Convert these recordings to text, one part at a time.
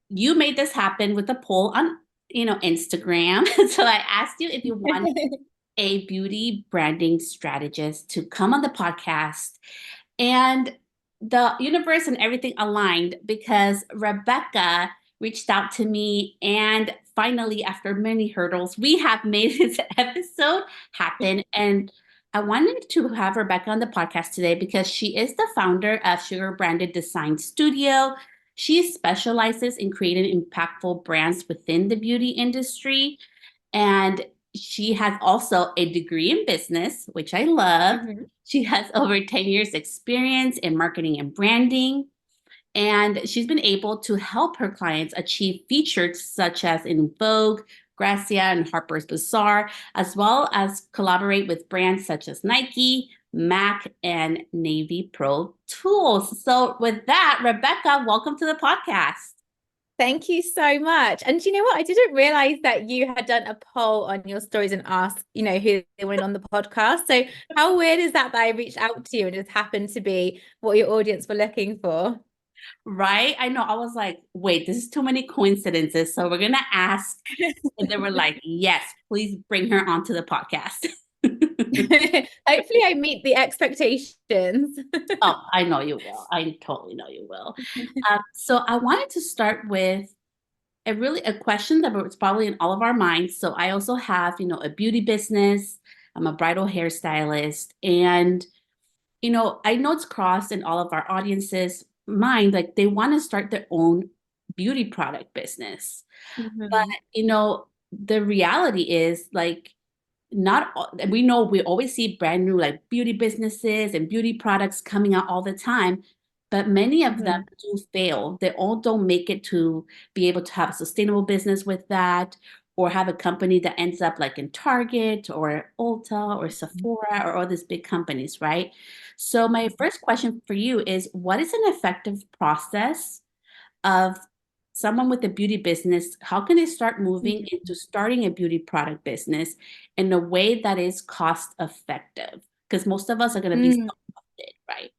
you made this happen with a poll on, Instagram. So I asked you if you want a beauty branding strategist to come on the podcast. And the universe and everything aligned because Rebecca reached out to me. And finally, after many hurdles, we have made this episode happen. And I wanted to have Rebecca on the podcast today because she is the founder of Sugar Branded Design Studio. She specializes in creating impactful brands within the beauty industry. And she has also a degree in business, which I love. Mhm. She has over 10 years experience in marketing and branding. And she's been able to help her clients achieve features such as in Vogue, Gracia, and Harper's Bazaar, as well as collaborate with brands such as Nike, Mac, and Navy Pro Tools. So with that, Rebecca, welcome to the podcast. Thank you so much. And you know what? I didn't realize that you had done a poll on your stories and asked, who they wanted on the podcast. So how weird is that I reached out to you and it just happened to be what your audience were looking for? Right? I know. I was like, wait, this is too many coincidences. So we're going to ask. And they were like, yes, please bring her onto the podcast. Hopefully I meet the expectations. Oh, I know you will. I totally know you will. So I wanted to start with a question that was probably in all of our minds. So I also have, a beauty business. I'm a bridal hairstylist. And, I know it's crossed in all of our audiences' mind, like they want to start their own beauty product business. But, Mhm. the reality is like, not all, we know we always see brand new like beauty businesses and beauty products coming out all the time, but many of them Mhm. do fail. They all don't make it to be able to have a sustainable business with that, or have a company that ends up like in Target or Ulta or Sephora or all these big companies, right? So my first question for you is, what is an effective process of someone with a beauty business? How can they start moving into starting a beauty product business in a way that is cost effective? Because most of us are going to be Mhm. self-funded, right?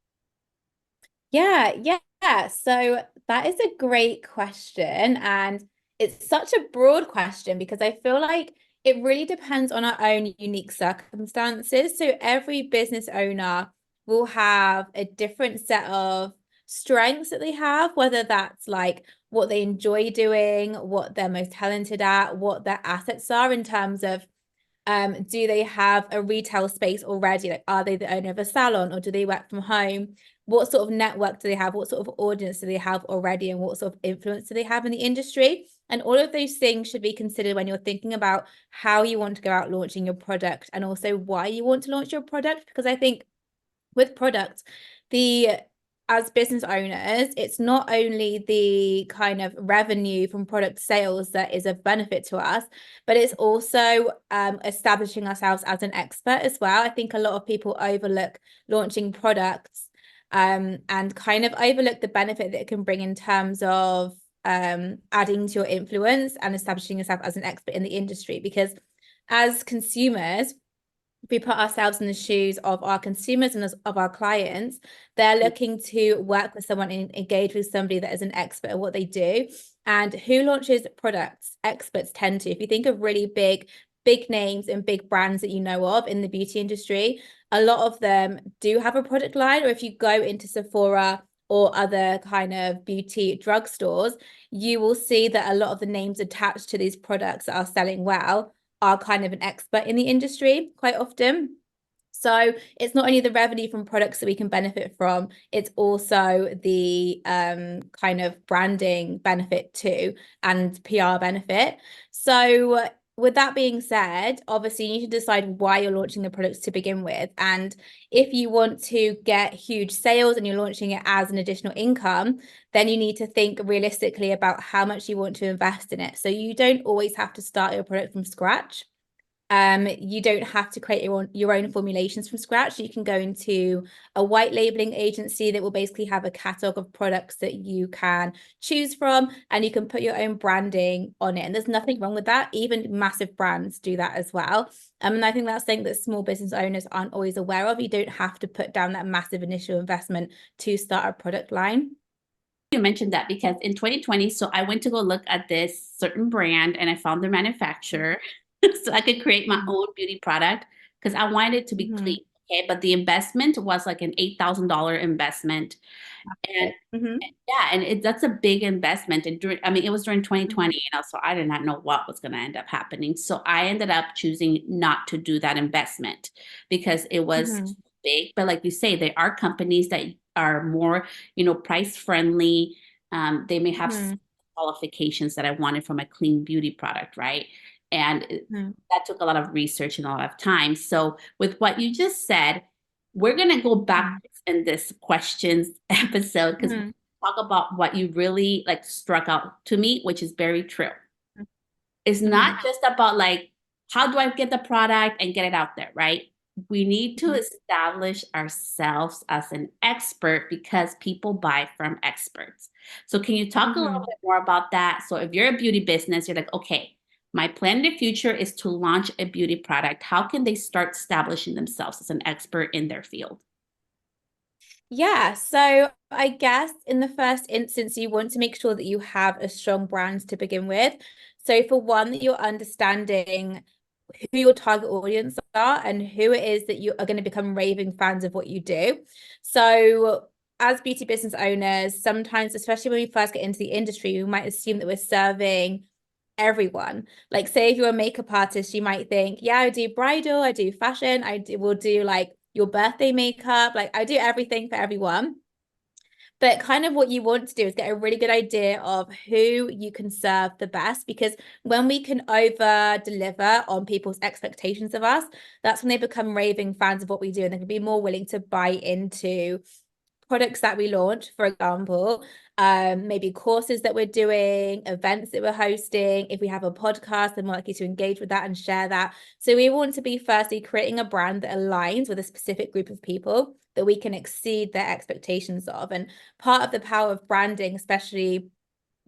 Yeah, yeah. So that is a great question. And it's such a broad question because I feel like it really depends on our own unique circumstances. So every business owner will have a different set of strengths that they have, whether that's like what they enjoy doing, what they're most talented at, what their assets are in terms of do they have a retail space already? Like, are they the owner of a salon or do they work from home? What sort of network do they have? What sort of audience do they have already? And what sort of influence do they have in the industry? And all of those things should be considered when you're thinking about how you want to go out launching your product and also why you want to launch your product. Because I think with products, the as business owners, it's not only the kind of revenue from product sales that is of benefit to us, but it's also establishing ourselves as an expert as well. I think a lot of people overlook launching products and kind of overlook the benefit that it can bring in terms of adding to your influence and establishing yourself as an expert in the industry. Because as consumers, if we put ourselves in the shoes of our consumers and of our clients, they're looking to work with someone and engage with somebody that is an expert at what they do. And who launches products? Experts tend to. If you think of really big names and big brands that you know of in the beauty industry, a lot of them do have a product line. Or if you go into Sephora or other kind of beauty drugstores, you will see that a lot of the names attached to these products that are selling well are kind of an expert in the industry quite often. So it's not only the revenue from products that we can benefit from, it's also the kind of branding benefit too and PR benefit. So with that being said, obviously you need to decide why you're launching the products to begin with. And if you want to get huge sales and you're launching it as an additional income, then you need to think realistically about how much you want to invest in it. So you don't always have to start your product from scratch. You don't have to create your own formulations from scratch. You can go into a white labeling agency that will basically have a catalog of products that you can choose from, and you can put your own branding on it. And there's nothing wrong with that. Even massive brands do that as well. And I think that's something that small business owners aren't always aware of. You don't have to put down that massive initial investment to start a product line. you mentioned that because in 2020, so I went to go look at this certain brand and I found the manufacturer so I could create my own beauty product because I wanted it to be Mm-hmm. clean. Okay, but the investment was like an $8,000 investment. And Mm-hmm. yeah, and that's a big investment. And during, I mean, it was during Mm-hmm. 2020, so I did not know what was going to end up happening. So I ended up choosing not to do that investment because it was Mm-hmm. too big. But like you say, there are companies that are more, price friendly. They may have Mm-hmm. qualifications that I wanted from a clean beauty product, right? And that took a lot of research and a lot of time. So with what you just said, we're going to go back in this questions episode because Mm-hmm. talk about what you really like struck out to me, which is very true. It's Mm-hmm. not just about like, how do I get the product and get it out there, right? We need to establish ourselves as an expert because people buy from experts. So, can you talk a little Mm-hmm. bit more about that? So, if you're a beauty business, you're like, okay, my plan in the future is to launch a beauty product. How can they start establishing themselves as an expert in their field? Yeah, so I guess in the first instance, you want to make sure that you have a strong brand to begin with. So for one, that you're understanding who your target audience are and who it is that you are going to become raving fans of what you do. So as beauty business owners, sometimes, especially when we first get into the industry, we might assume that we're serving everyone. Like say if you're a makeup artist, you might think, yeah, I do bridal, I do fashion, will do like your birthday makeup, like I do everything for everyone. But kind of what you want to do is get a really good idea of who you can serve the best, because when we can over deliver on people's expectations of us, that's when they become raving fans of what we do and they can be more willing to buy into products that we launch, for example, maybe courses that we're doing, events that we're hosting. If we have a podcast, they're more likely to engage with that and share that. So we want to be firstly creating a brand that aligns with a specific group of people that we can exceed their expectations of. And part of the power of branding, especially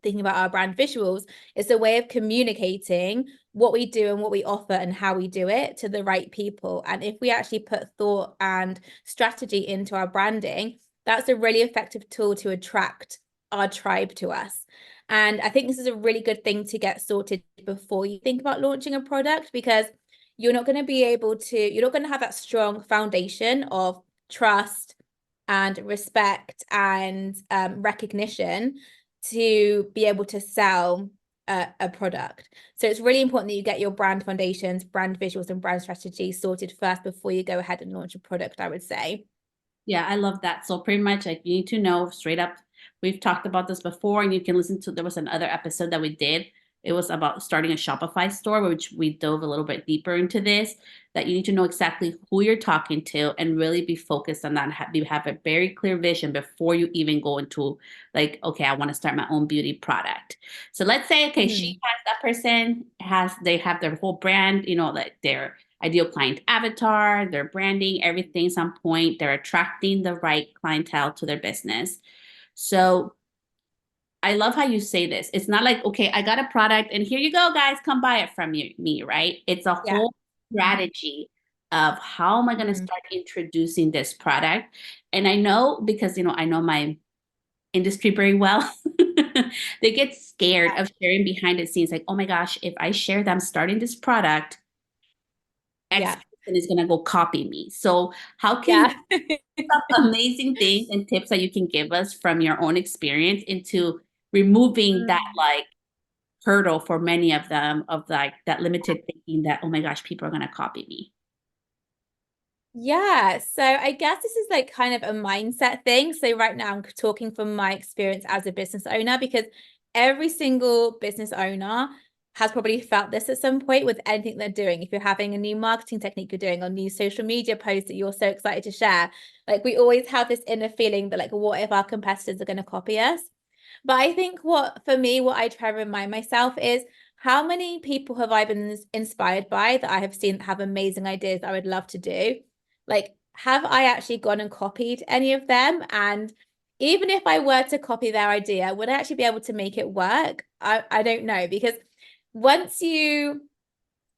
thinking about our brand visuals, is a way of communicating what we do and what we offer and how we do it to the right people. And if we actually put thought and strategy into our branding, that's a really effective tool to attract our tribe to us. And I think this is a really good thing to get sorted before you think about launching a product, because you're not going to be able to, you're not going to have that strong foundation of trust and respect and recognition to be able to sell a product. So it's really important that you get your brand foundations, brand visuals, and brand strategy sorted first before you go ahead and launch a product, I would say. Yeah, I love that. So pretty much like you need to know straight up. We've talked about this before, and you can listen to there was another episode that we did. It was about starting a Shopify store, which we dove a little bit deeper into this, that you need to know exactly who you're talking to and really be focused on that. You have a very clear vision before you even go into like, okay, I want to start my own beauty product. So let's say, okay, she has that person has they have their whole brand, like their ideal client avatar, their branding, everything, some point, they're attracting the right clientele to their business. So I love how you say this. It's not like, okay, I got a product and here you go, guys, come buy it from me, right? It's a Yeah. whole strategy of how am I going to start introducing this product? And I know because, I know my industry very well. They get scared of sharing behind the scenes, like, oh my gosh, if I share them starting this product, X Yeah. person is going to go copy me. So, how can Yeah. you some amazing things and tips that you can give us from your own experience into removing that like hurdle for many of them of like that limited thinking that, oh my gosh, people are going to copy me? Yeah, so I guess this is like kind of a mindset thing. So right now I'm talking from my experience as a business owner, because every single business owner has probably felt this at some point with anything they're doing. If you're having a new marketing technique you're doing, or new social media post that you're so excited to share, like we always have this inner feeling that like, what if our competitors are going to copy us? But I think for me, what I try to remind myself is, how many people have I been inspired by that I have seen have amazing ideas that I would love to do? Like, have I actually gone and copied any of them? And even if I were to copy their idea, would I actually be able to make it work? I don't know, because once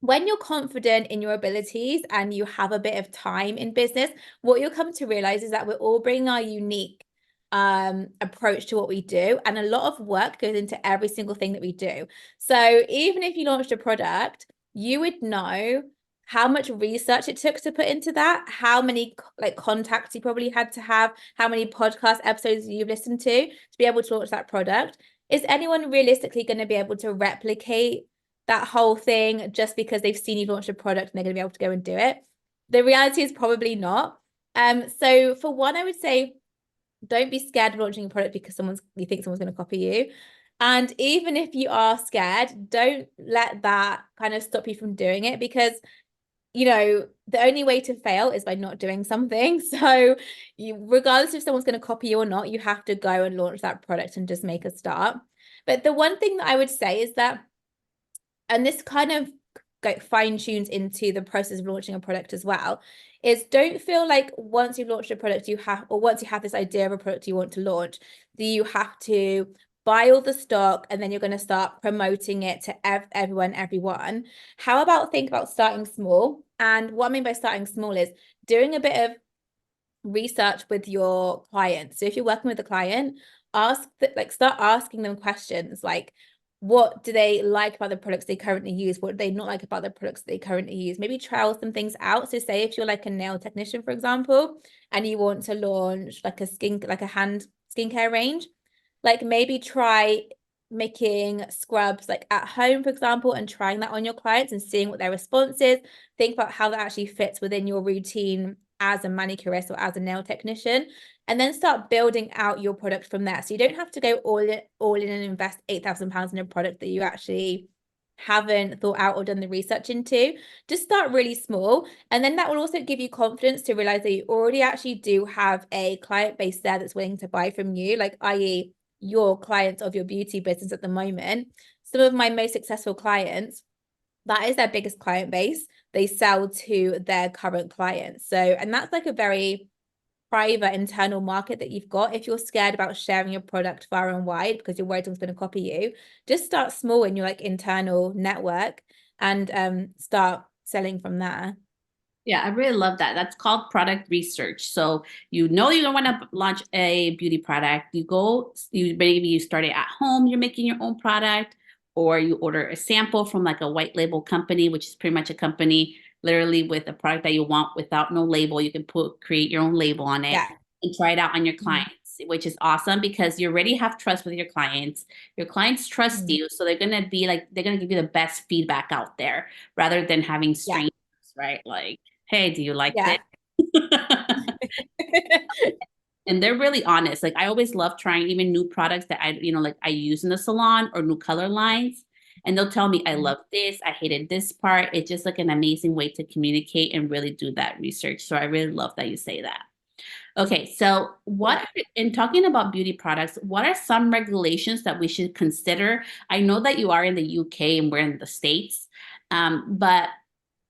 when you're confident in your abilities and you have a bit of time in business, what you'll come to realize is that we're all bringing our unique approach to what we do, and a lot of work goes into every single thing that we do. So even if you launched a product, you would know how much research it took to put into that, how many like contacts you probably had to have, how many podcast episodes you've listened to be able to launch that product. Is anyone realistically going to be able to replicate that whole thing just because they've seen you launch a product and they're going to be able to go and do it? The reality is probably not. So for one, I would say don't be scared of launching a product because you think someone's going to copy you. And even if you are scared, don't let that kind of stop you from doing it, because the only way to fail is by not doing something. So regardless if someone's going to copy you or not, you have to go and launch that product and just make a start. But the one thing that I would say is that, and this kind of fine tunes into the process of launching a product as well, is don't feel like once you've launched a product or once you have this idea of a product you want to launch, that you have to buy all the stock and then you're going to start promoting it to everyone. How about think about starting small? And what I mean by starting small is doing a bit of research with your clients. So if you're working with a client, start asking them questions like, what do they like about the products they currently use? What do they not like about the products they currently use? Maybe trial some things out. So say if you're like a nail technician, for example, and you want to launch like a hand skincare range, like maybe try making scrubs like at home, for example, and trying that on your clients and seeing what their response is. Think about how that actually fits within your routine as a manicurist or as a nail technician, and then start building out your product from there. So you don't have to go all in and invest £8,000 in a product that you actually haven't thought out or done the research into. Just start really small, and then that will also give you confidence to realize that you already actually do have a client base there that's willing to buy from you, like i.e. your clients of your beauty business at the moment. Some of my most successful clients, that is their biggest client base. They sell to their current clients. So, and that's like a very private internal market that you've got. If you're scared about sharing your product far and wide because you're worried someone's going to copy you, just start small in your like internal network and start selling from there. Yeah, I really love that. That's called product research. So you know you don't want to launch a beauty product. Maybe you start it at home, you're making your own product, or you order a sample from like a white label company, which is pretty much a company literally with a product that you want without no label. You can create your own label on it Yeah. and try it out on your Mhm. clients, which is awesome because you already have trust with your clients. Your clients trust Mhm. you, so they're gonna give you the best feedback out there rather than having Yeah. strangers, right? Like, hey, do you like this? Yeah. And they're really honest. Like I always love trying even new products that like I use in the salon or new color lines. And they'll tell me, I love this, I hated this part. It's just like an amazing way to communicate and really do that research. So I really love that you say that. Okay, so Yeah. in talking about beauty products, what are some regulations that we should consider? I know that you are in the UK and we're in the States, but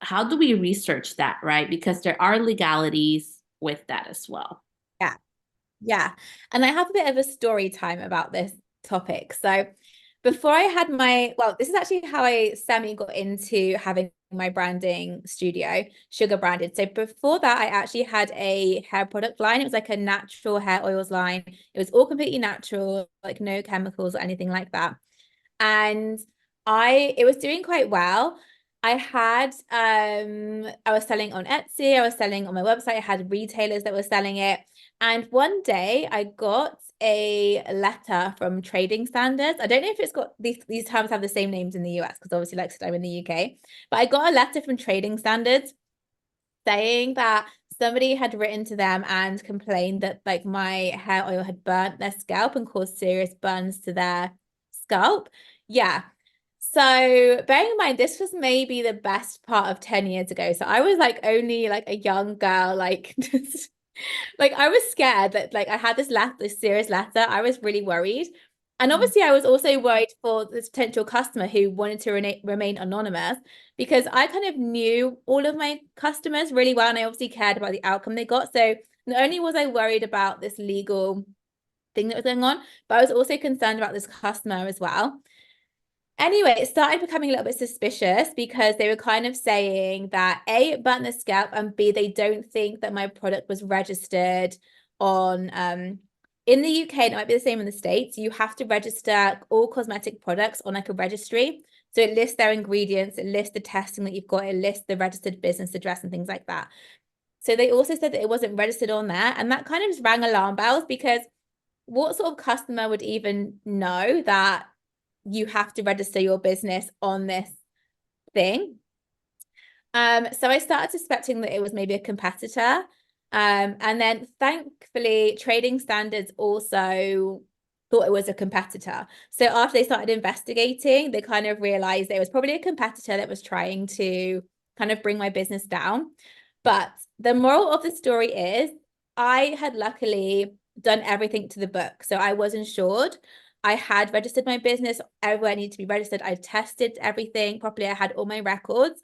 how do we research that, right? Because there are legalities with that as well. Yeah. Yeah. And I have a bit of a story time about this topic. So before I had this is actually how I semi got into having my branding studio, Sugar Branded. So before that, I actually had a hair product line. It was like a natural hair oils line. It was all completely natural, like no chemicals or anything like that. And it was doing quite well. I was selling on Etsy, I was selling on my website, I had retailers that were selling it. And one day I got a letter from Trading Standards. I don't know if it's got these terms have the same names in the US because obviously like I'm in the UK, but I got a letter from Trading Standards saying that somebody had written to them and complained that like my hair oil had burnt their scalp and caused serious burns to their scalp. Yeah. So bearing in mind, this was maybe the best part of 10 years ago. So I was like only like a young girl, like just, like I was scared that like I had this serious letter. I was really worried. And obviously I was also worried for this potential customer who wanted to remain anonymous, because I kind of knew all of my customers really well and I obviously cared about the outcome they got. So not only was I worried about this legal thing that was going on, but I was also concerned about this customer as well. Anyway, it started becoming a little bit suspicious because they were kind of saying that A, it burnt the scalp, and B, they don't think that my product was registered on in the UK, and it might be the same in the States, you have to register all cosmetic products on like a registry. So it lists their ingredients, it lists the testing that you've got, it lists the registered business address and things like that. So they also said that it wasn't registered on there. And that kind of just rang alarm bells, because what sort of customer would even know that you have to register your business on this thing? So I started suspecting that it was maybe a competitor. And then thankfully, trading standards also thought it was a competitor. So after they started investigating, they kind of realized it was probably a competitor that was trying to kind of bring my business down. But the moral of the story is I had luckily done everything to the book. So I was insured. I had registered my business everywhere I needed to be registered. I tested everything properly. I had all my records.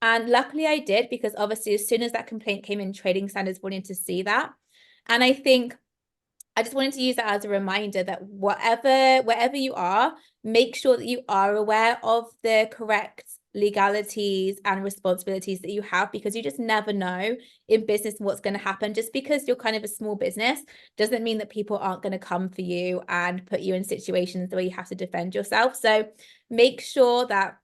And luckily I did, because obviously as soon as that complaint came in, trading standards wanted to see that. And I think I just wanted to use that as a reminder that wherever you are, make sure that you are aware of the correct legalities and responsibilities that you have, because you just never know in business what's going to happen. Just because you're kind of a small business doesn't mean that people aren't going to come for you and put you in situations where you have to defend yourself. So make sure that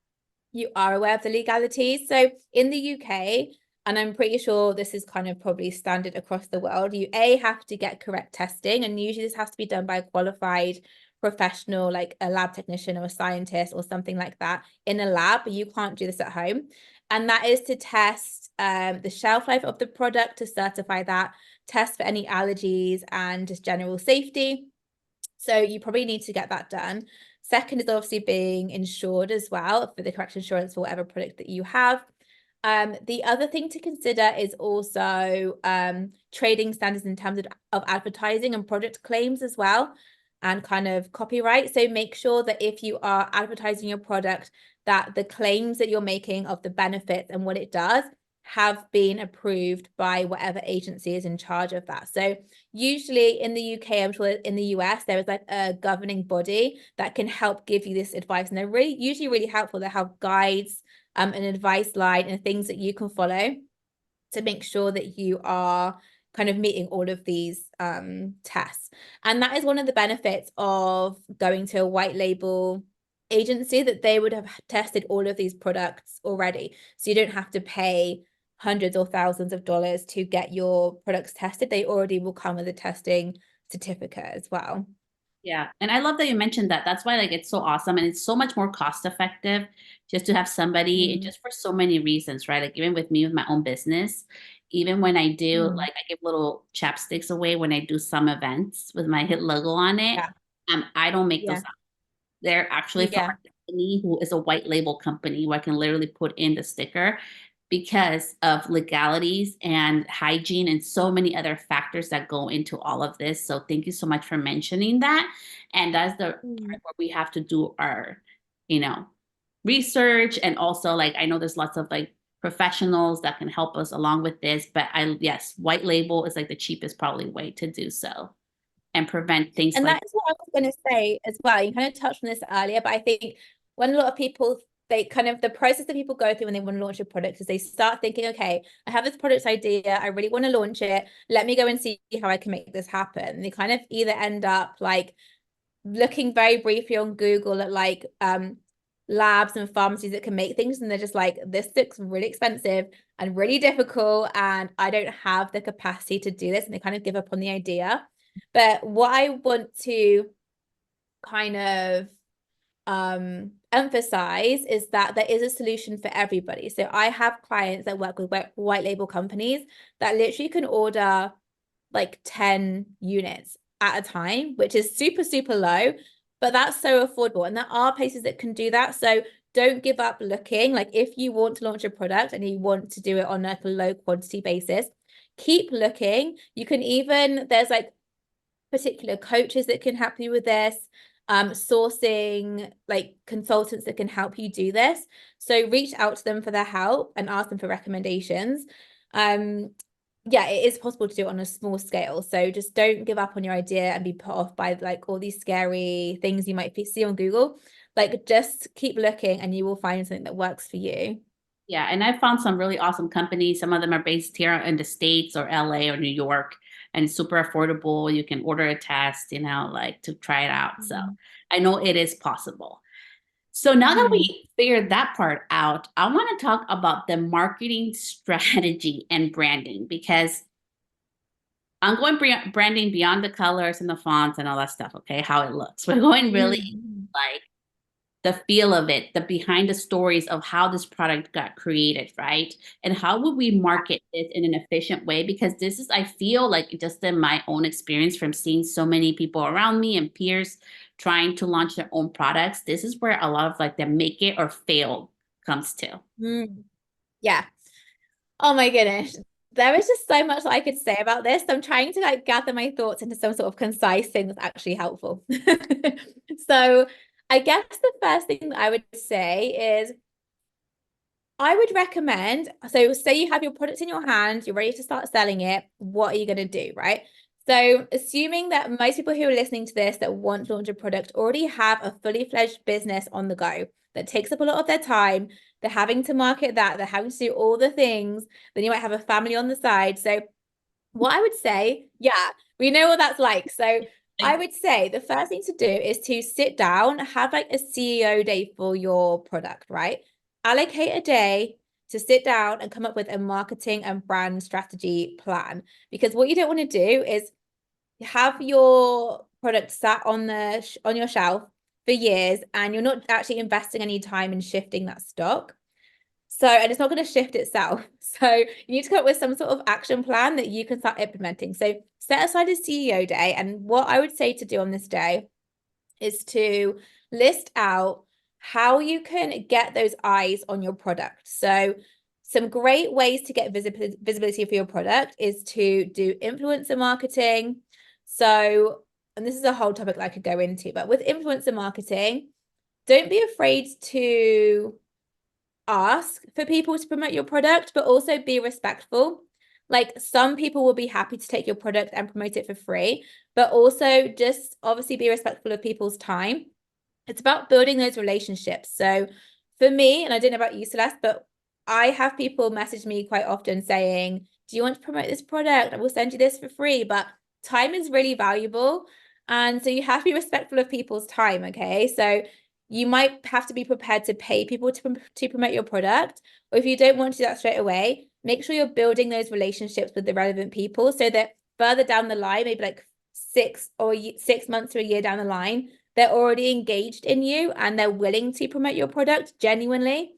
you are aware of the legalities. So in the UK, and I'm pretty sure this is kind of probably standard across the world, you have to get correct testing, and usually this has to be done by a qualified professional, like a lab technician or a scientist or something like that in a lab. You can't do this at home. And that is to test the shelf life of the product, to certify that, test for any allergies and just general safety. So you probably need to get that done. Second is obviously being insured as well for the correct insurance for whatever product that you have. The other thing to consider is also trading standards in terms of advertising and product claims as well, and kind of copyright. So make sure that if you are advertising your product, that the claims that you're making of the benefits and what it does have been approved by whatever agency is in charge of that. So usually in the UK, I'm sure in the US, there is like a governing body that can help give you this advice. And they're usually really helpful. They have guides, an advice line, and things that you can follow to make sure that you are kind of meeting all of these tests. And that is one of the benefits of going to a white label agency, that they would have tested all of these products already. So you don't have to pay hundreds or thousands of dollars to get your products tested. They already will come with a testing certificate as well. Yeah. And I love that you mentioned that. That's why like it's so awesome and it's so much more cost effective just to have somebody just for so many reasons, right? Like even with me with my own business, even when I do like I give little chapsticks away when I do some events with my hit logo on it. Yeah. I don't make those Yeah. up. They're actually from Yeah. a company who is a white label company where I can literally put in the sticker because of legalities and hygiene and so many other factors that go into all of this. So thank you so much for mentioning that. And that's the part where we have to do our, you know, research. And also like I know there's lots of like professionals that can help us along with this. But yes, white label is like the cheapest probably way to do so and prevent things And like that is what I was going to say as well. You kind of touched on this earlier, but I think when a lot of people, they kind of, the process that people go through when they want to launch a product is they start thinking, okay, I have this product idea, I really want to launch it. Let me go and see how I can make this happen. And they kind of either end up like looking very briefly on Google at like labs and pharmacies that can make things, and they're just like, this looks really expensive and really difficult, and I don't have the capacity to do this, and they kind of give up on the idea. But what I want to kind of emphasize is that there is a solution for everybody. So I have clients that work with white label companies that literally can order like 10 units at a time, which is super, super low, but that's so affordable. And there are places that can do that. So don't give up looking. Like if you want to launch a product and you want to do it on like a low quantity basis, keep looking. You can even, there's like particular coaches that can help you with this, sourcing like consultants that can help you do this. So reach out to them for their help and ask them for recommendations. Yeah, it is possible to do it on a small scale. So just don't give up on your idea and be put off by like all these scary things you might see on Google. Like just keep looking and you will find something that works for you. Yeah, and I found some really awesome companies. Some of them are based here in the States or LA or New York and super affordable. You can order a test, like to try it out. So I know it is possible. So now that Mhm. we figured that part out, I want to talk about the marketing strategy and branding because I'm going branding beyond the colors and the fonts and all that stuff, okay? How it looks. We're going really Mhm. like the feel of it, the behind the stories of how this product got created, right? And how would we market this in an efficient way? Because this is, I feel like just in my own experience from seeing so many people around me and peers trying to launch their own products, this is where a lot of like the make it or fail comes to. Mm. Yeah. Oh my goodness. There is just so much that I could say about this. I'm trying to like gather my thoughts into some sort of concise thing that's actually helpful. So I guess the first thing that I would say is I would recommend, so say you have your product in your hand, you're ready to start selling it, what are you going to do, right? So assuming that most people who are listening to this that want to launch a product already have a fully fledged business on the go that takes up a lot of their time, they're having to market that, they're having to do all the things, then you might have a family on the side. So what I would say, yeah, we know what that's like. So I Like, would say the first thing to do is to sit down, have like a CEO day for your product, right? Allocate a day to sit down and come up with a marketing and brand strategy plan. Because what you don't want to do is have your product sat on the on your shelf for years and you're not actually investing any time in shifting that stock. So, and it's not going to shift itself. So, you need to come up with some sort of action plan that you can start implementing. So, set aside a CEO day. And what I would say to do on this day is to list out how you can get those eyes on your product. So, some great ways to get visibility for your product is to do influencer marketing. So, and this is a whole topic that I could go into, but with influencer marketing, don't be afraid to ask for people to promote your product, but also be respectful. Like some people will be happy to take your product and promote it for free, but also just obviously be respectful of people's time. It's about building those relationships. So for me, and I don't know about you, Celeste, but I have people message me quite often saying, do you want to promote this product? I will send you this for free. But time is really valuable. And so you have to be respectful of people's time. Okay. So you might have to be prepared to pay people to promote your product. Or if you don't want to do that straight away, make sure you're building those relationships with the relevant people so that further down the line, maybe like 6 months to a year down the line, they're already engaged in you and they're willing to promote your product genuinely.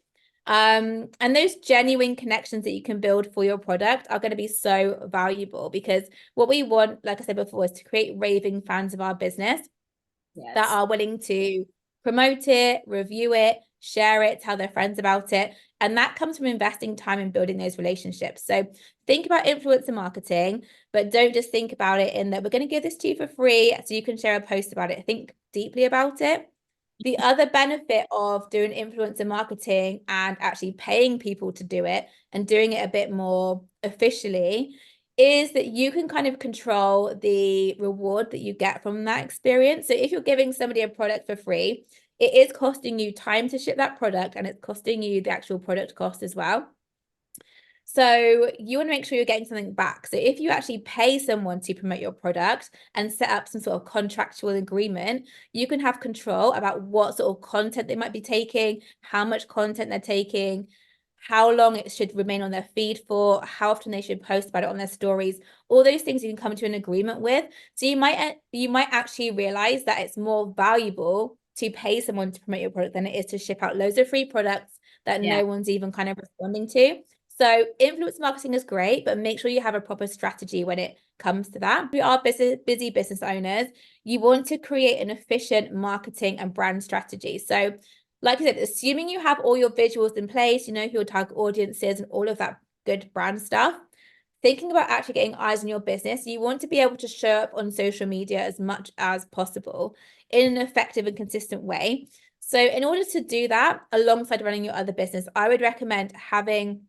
And those genuine connections that you can build for your product are going to be so valuable because what we want, like I said before, is to create raving fans of our business that yes. are willing to promote it, review it, share it, tell their friends about it. And that comes from investing time in building those relationships. So think about influencer marketing, but don't just think about it in that we're going to give this to you for free so you can share a post about it. Think deeply about it. The other benefit of doing influencer marketing and actually paying people to do it and doing it a bit more officially is that you can kind of control the reward that you get from that experience. So if you're giving somebody a product for free, it is costing you time to ship that product and it's costing you the actual product cost as well. So you want to make sure you're getting something back. So if you actually pay someone to promote your product and set up some sort of contractual agreement, you can have control about what sort of content they might be taking, how much content they're taking, how long it should remain on their feed for, how often they should post about it on their stories. All those things you can come to an agreement with. So you might actually realize that it's more valuable to pay someone to promote your product than it is to ship out loads of free products that Yeah. no one's even kind of responding to. So influence marketing is great, but make sure you have a proper strategy when it comes to that. If you are busy business owners, you want to create an efficient marketing and brand strategy. So like I said, assuming you have all your visuals in place, you know who your target audience is and all of that good brand stuff, thinking about actually getting eyes on your business, you want to be able to show up on social media as much as possible in an effective and consistent way. So in order to do that, alongside running your other business, I would recommend having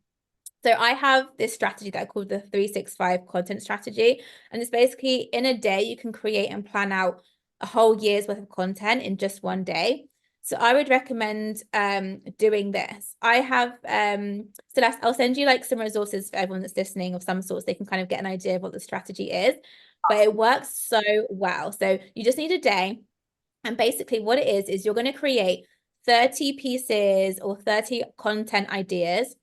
so I have this strategy that I call the 365 content strategy. And it's basically in a day, you can create and plan out a whole year's worth of content in just one day. So I would recommend doing this. I have Celeste, I'll send you like some resources for everyone that's listening of some sorts. They can kind of get an idea of what the strategy is, but it works so well. So you just need a day. And basically what it is you're going to create 30 pieces or 30 content ideas,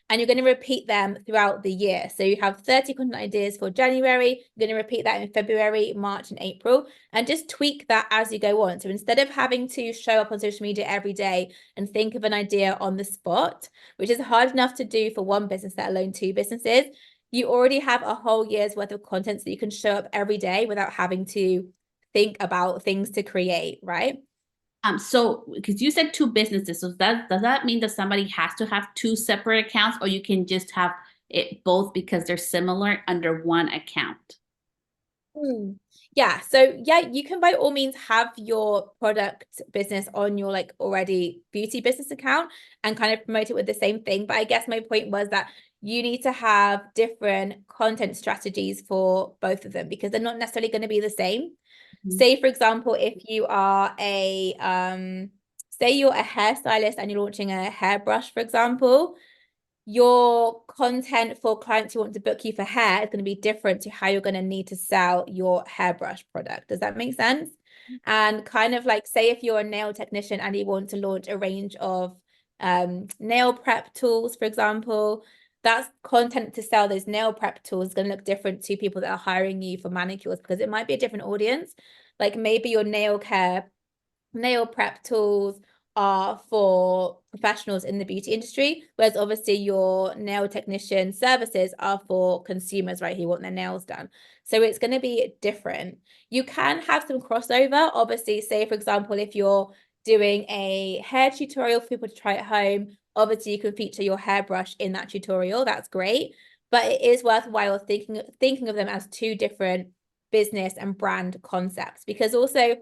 and you're going to repeat them throughout the year. So you have 30 content ideas for January, you're going to repeat that in February, March, and April, and just tweak that as you go on. So instead of having to show up on social media every day and think of an idea on the spot, which is hard enough to do for one business, let alone two businesses, you already have a whole year's worth of content so you can show up every day without having to think about things to create, right? So because you said two businesses, so does that mean that somebody has to have two separate accounts, or you can just have it both because they're similar under one account? Yeah, so yeah, you can by all means have your product business on your like already beauty business account and kind of promote it with the same thing. But I guess my point was that you need to have different content strategies for both of them because they're not necessarily going to be the same. Mhm. Say, for example, if you are a say you're a hairstylist and you're launching a hairbrush, for example, your content for clients who want to book you for hair is going to be different to how you're going to need to sell your hairbrush product. Does that make sense? And kind of like, say if you're a nail technician and you want to launch a range of nail prep tools, for example, that's content to sell those nail prep tools is going to look different to people that are hiring you for manicures because it might be a different audience. Like maybe your nail prep tools are for professionals in the beauty industry, whereas obviously your nail technician services are for consumers, right, who want their nails done. So it's going to be different. You can have some crossover. Obviously, say, for example, if you're doing a hair tutorial for people to try at home, obviously you can feature your hairbrush in that tutorial. That's great. But it is worthwhile thinking of them as two different business and brand concepts because also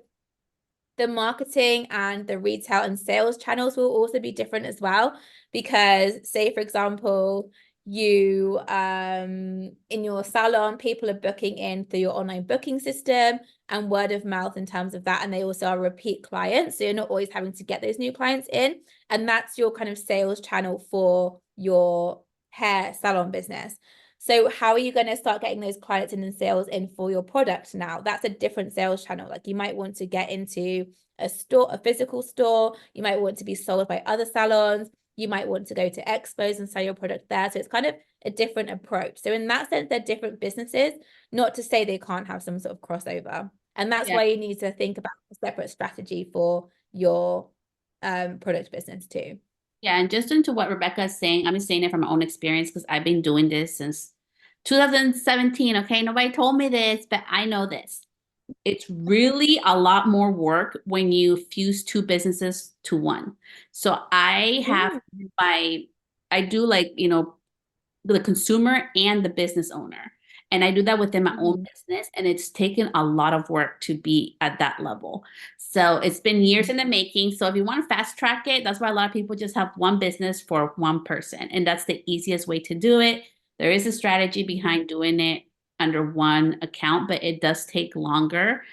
the marketing and the retail and sales channels will also be different as well. Because say, for example, you in your salon, people are booking in through your online booking system and word of mouth in terms of that. And they also are repeat clients. So you're not always having to get those new clients in. And that's your kind of sales channel for your hair salon business. So how are you going to start getting those clients in and sales in for your product now? That's a different sales channel. Like you might want to get into a store, a physical store. You might want to be sold by other salons. You might want to go to expos and sell your product there. So it's kind of a different approach. So in that sense, they're different businesses, not to say they can't have some sort of crossover. And that's Yeah. why you need to think about a separate strategy for your product business too. Yeah, and just into what Rebecca is saying, I'm just saying it from my own experience because I've been doing this since 2017. Okay, nobody told me this, but I know this. It's really a lot more work when you fuse two businesses to one. So I have Mm. my, I do like, the consumer and the business owner. And I do that within my own Mm. business. And it's taken a lot of work to be at that level. So it's been years in the making. So if you want to fast track it, that's why a lot of people just have one business for one person. And that's the easiest way to do it. There is a strategy behind doing it under one account, but it does take longer.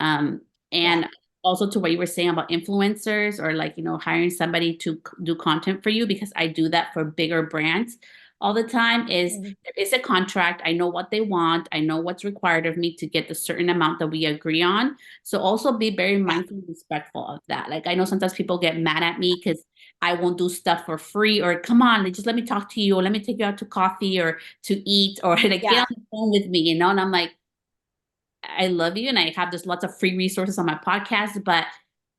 Yeah. And also to what you were saying about influencers or like, hiring somebody to do content for you, because I do that for bigger brands all the time, is Mm. there is a contract. I know what they want. I know what's required of me to get the certain amount that we agree on. So also be very Yeah. mindful and respectful of that. Like I know sometimes people get mad at me because I won't do stuff for free, or come on, just let me talk to you, or let me take you out to coffee or to eat, or like get Yeah. on the phone with me, and I'm like, I love you and I have just lots of free resources on my podcast, but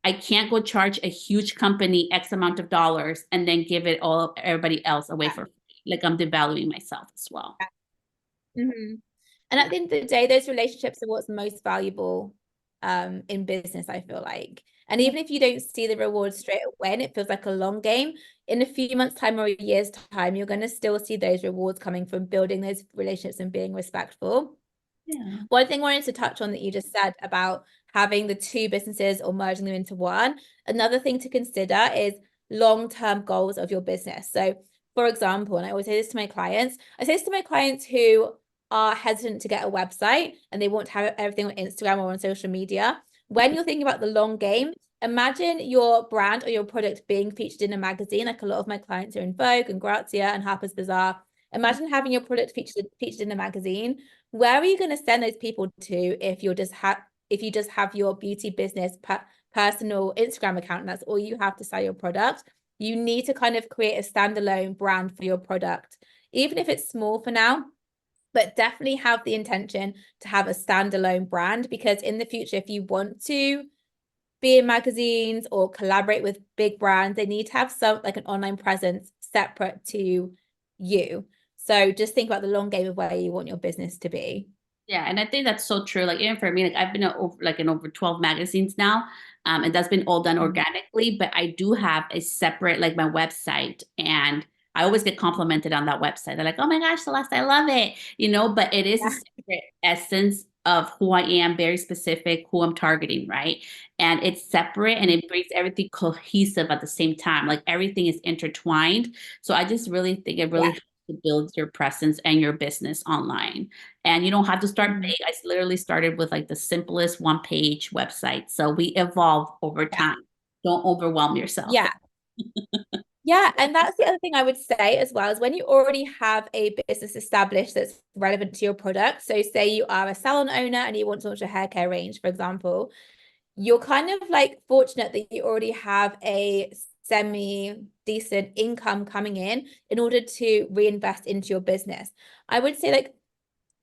I can't go charge a huge company X amount of dollars and then give it all everybody else away for free. Like I'm devaluing myself as well. Mm-hmm. And at Yeah. the end of the day, those relationships are what's most valuable in business, I feel like. And Yeah. even if you don't see the rewards straight away and it feels like a long game, in a few months' time or a year's time, you're going to still see those rewards coming from building those relationships and being respectful. Yeah. One thing I wanted to touch on that you just said about having the two businesses or merging them into one. Another thing to consider is long-term goals of your business. So, for example, and I always say this to my clients, I say this to my clients who are hesitant to get a website and they want to have everything on Instagram or on social media. When you're thinking about the long game, imagine your brand or your product being featured in a magazine. Like a lot of my clients are in Vogue and Grazia and Harpers Bazaar. Imagine having your product featured in a magazine. Where are you going to send those people to if you just have your beauty business personal Instagram account and that's all you have to sell your product? You need to kind of create a standalone brand for your product, even if it's small for now, but definitely have the intention to have a standalone brand, because in the future, if you want to be in magazines or collaborate with big brands, they need to have some like an online presence separate to you. So just think about the long game of where you want your business to be. Yeah, and I think that's so true. Like even for me, like I've been in over 12 magazines now. And that's been all done organically, but I do have a separate like my website, and I always get complimented on that website. They're like, "Oh my gosh, Celeste, I love it." But it is a Yeah. separate essence of who I am, very specific, who I'm targeting, right? And it's separate and it brings everything cohesive at the same time. Like everything is intertwined. So I just really think it really Yeah. helps to build your presence and your business online. And you don't have to start Mhm. big. I literally started with like the simplest one page website. So we evolve over Yeah. time. Don't overwhelm yourself. Yeah. Yeah, and that's the other thing I would say as well is when you already have a business established that's relevant to your product. So say you are a salon owner and you want to launch a hair care range, for example, you're kind of like fortunate that you already have a semi decent income coming in order to reinvest into your business. I would say like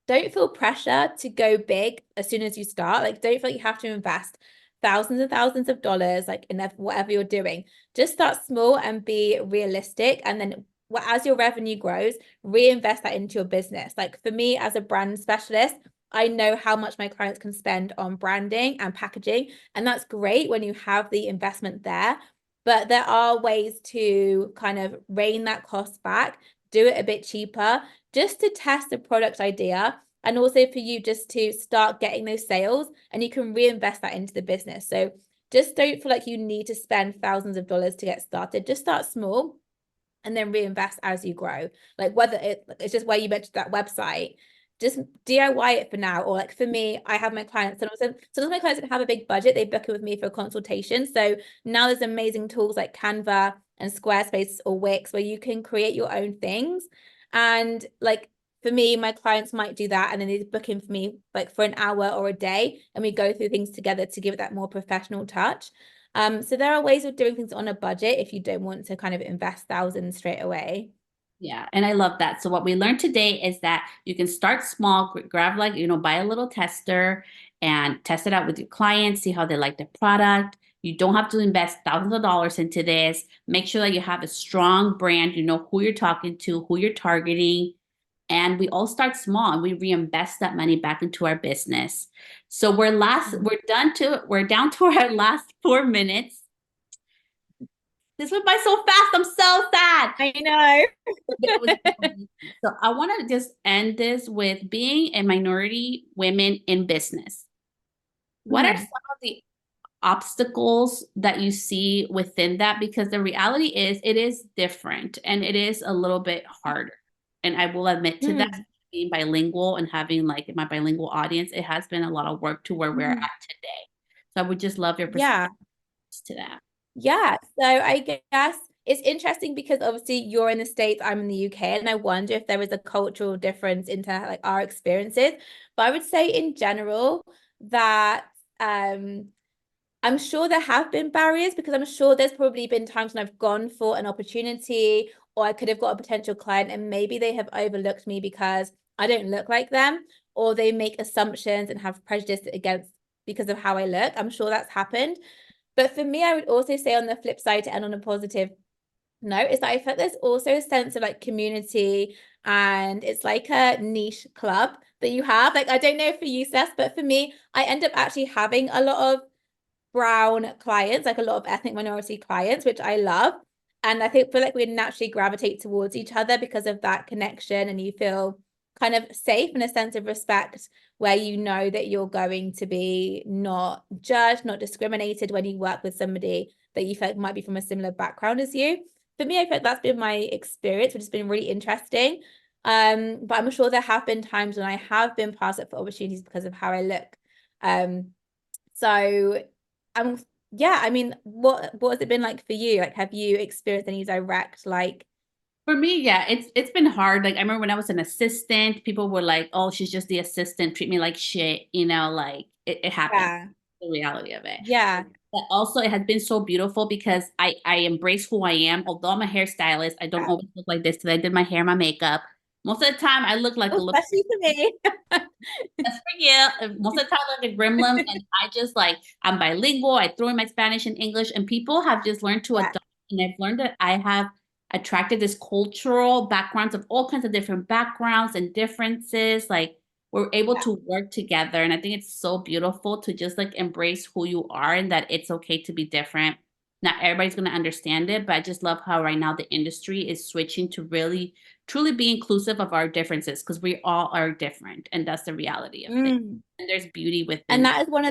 don't feel pressure to go big as soon as you start. Like, don't feel like you have to invest thousands and thousands of dollars, like in whatever you're doing. Just start small and be realistic. And then as your revenue grows, reinvest that into your business. Like for me, as a brand specialist, I know how much my clients can spend on branding and packaging. And that's great when you have the investment there. But there are ways to kind of rein that cost back, do it a bit cheaper, just to test a product idea, and also for you just to start getting those sales, and you can reinvest that into the business. So just don't feel like you need to spend thousands of dollars to get started. Just start small and then reinvest as you grow. Like whether it's just where you mentioned that website, just DIY it for now. Or like for me, I have my clients, and also sometimes my clients don't have a big budget, they book it with me for a consultation. So now there's amazing tools like Canva and Squarespace or Wix where you can create your own things. And like for me, my clients might do that and then they book in for me like for an hour or a day, and we go through things together to give it that more professional touch. So there are ways of doing things on a budget if you don't want to kind of invest thousands straight away. Yeah, and I love that. So what we learned today is that you can start small, grab like, buy a little tester and test it out with your clients, see how they like the product. You don't have to invest thousands of dollars into this. Make sure that you have a strong brand, you know who you're talking to, who you're targeting. And we all start small and we reinvest that money back into our business. So we're down to our last 4 minutes. This went by so fast. I'm so sad. I know. It was amazing. So I want to just end this with being a minority women in business. What are some Mhm. of the obstacles that you see within that? Because the reality is it is different and it is a little bit harder. And I will admit to that, Mhm. being bilingual and having like my bilingual audience, it has been a lot of work to where we're Mhm. at today. So I would just love your perspective Yeah. to that. Yeah. So I guess it's interesting because obviously you're in the States, I'm in the UK, and I wonder if there is a cultural difference into like our experiences. But I would say in general that I'm sure there have been barriers, because I'm sure there's probably been times when I've gone for an opportunity or I could have got a potential client and maybe they have overlooked me because I don't look like them, or they make assumptions and have prejudice against because of how I look. I'm sure that's happened. But for me, I would also say on the flip side and on a positive note is that I feel like there's also a sense of like community, and it's like a niche club that you have. Like I don't know for you, Seth, but for me, I end up actually having a lot of brown clients, like a lot of ethnic minority clients, which I love. And I think feel like we naturally gravitate towards each other because of that connection, and you feel kind of safe in a sense of respect where you know that you're going to be not judged, not discriminated when you work with somebody that you feel like might be from a similar background as you. For me, I feel like that's been my experience, which has been really interesting. But I'm sure there have been times when I have been passed up for opportunities because of how I look. Um, so I'm yeah, I mean, what has it been like for you? Like, have you experienced any direct like, For me, yeah, it's been hard. Like I remember when I was an assistant, people were like, "Oh, she's just the assistant. Treat me like shit." Like it happens. yeah, The reality of it. yeah, But also, it has been so beautiful because I embrace who I am. Although I'm a hairstylist, I don't yeah. always look like this. Today, I did my hair, my makeup. Most of the time, I look like a little. Especially for me. That's for you. Most of the time, I look like a gremlin, and I just like I'm bilingual. I throw in my Spanish and English, and people have just learned to Yeah, adopt. And I've learned that I have attracted this cultural backgrounds of all kinds of different backgrounds and differences. Like we're able yeah. to work together, and I think it's so beautiful to just like embrace who you are and that it's okay to be different. Not everybody's going to understand it, but I just love how right now the industry is switching to really truly be inclusive of our differences because we all are different, and that's the reality of things. Mm. And there's beauty And within. that is one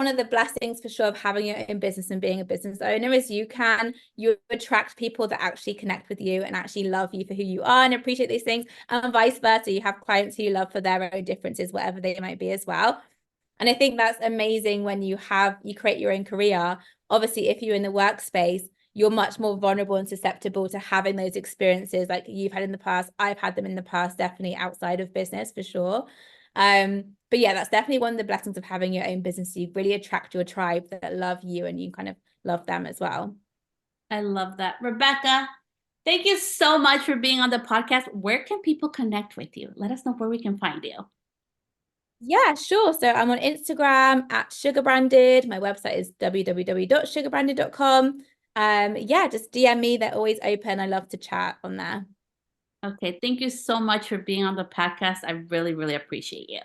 of the blessings for sure of having your own business and being a business owner is you attract people that actually connect with you and actually love you for who you are and appreciate these things. And vice versa. You have clients who you love for their own differences, whatever they might be as well. And I think that's amazing when you create your own career. Obviously, if you're in the workspace, you're much more vulnerable and susceptible to having those experiences like you've had in the past. I've had them in the past, definitely outside of business for sure. But yeah, that's definitely one of the blessings of having your own business. You really attract your tribe that love you and you kind of love them as well. I love that. Rebecca, thank you so much for being on the podcast. Where can people connect with you? Let us know where we can find you. Yeah, sure. So I'm on Instagram at sugarbranded. My website is www.sugarbranded.com. Yeah, just DM me. They're always open. I love to chat on there. Okay, thank you so much for being on the podcast. I really, really appreciate you.